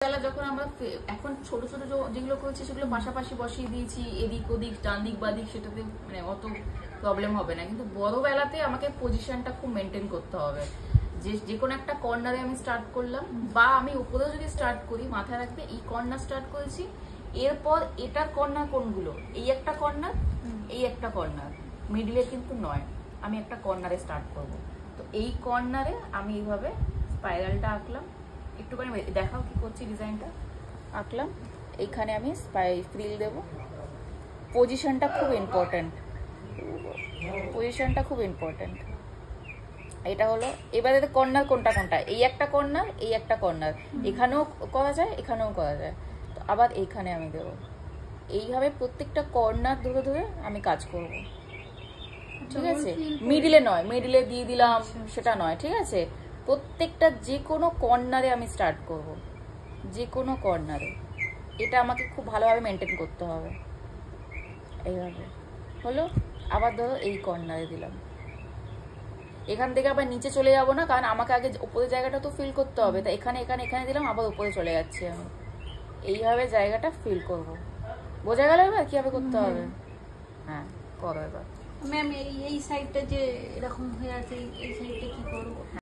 বেলা যখন আমরা এখন ছোট ছোট যেগুলো করেছি সেগুলো পাশাপাশি বসিয়ে দিয়েছি, এদিক ওদিক ডান দিক বাদিক, সেটাতে মানে অত প্রবলেম হবে না। কিন্তু বড় বেলাতে আমাকে পজিশনটা খুব মেনটেন করতে হবে। যে কোনো একটা কর্নারে আমি স্টার্ট করলাম, বা আমি উপরেও যদি স্টার্ট করি, মাথায় রাখবে এই কর্নার স্টার্ট করেছি, এরপর এটার কর্নার কোনগুলো, এই একটা কর্নার, এই একটা কর্নার, মিডিলে কিন্তু নয়, আমি একটা কর্নারে স্টার্ট করব। তো এই কর্নারে আমি এইভাবে স্পাইরালটা আঁকলাম, একটুখানি দেখাও কি করছি, ডিজাইনটা আঁকলাম, এইখানে আমি ফ্রিল দেব। পজিশনটা খুব ইম্পর্টেন্ট, পজিশনটা খুব ইম্পর্টেন্ট। এটা হলো, এবারে কর্নার কোনটা কোনটা, এই একটা কর্নার, এই একটা কর্নার, এখানেও করা যায়, এখানেও করা যায়। তো আবার এইখানে আমি দেবো। এইভাবে প্রত্যেকটা কর্নার ধরে ধরে আমি কাজ করব, ঠিক আছে? মিডিলে নয়, মিডিলে দিয়ে দিলাম সেটা নয়, ঠিক আছে? প্রত্যেকটা যে কোনো কর্নারে আমি স্টার্ট করব, যে কোনো কর্নারে। এটা আমাকে খুব ভালোভাবে মেনটেন করতে হবে। এইভাবে হলো। আবার ধরো এই কর্নারে দিলাম, এখান থেকে আবার নিচে চলে যাব না, কারণ আমাকে আগে উপরের জায়গাটা তো ফিল করতে হবে। তাই এখানে এখানে এখানে দিলাম, আবার উপরে চলে যাচ্ছি আমি। এইভাবে জায়গাটা ফিল করব। বোঝা গেল এবার কিভাবে করতে হবে? হ্যাঁ, করো এবার। ম্যাম এই সাইডটা যে এরকম হয়ে আছে, এই সাইডটা কি করবো?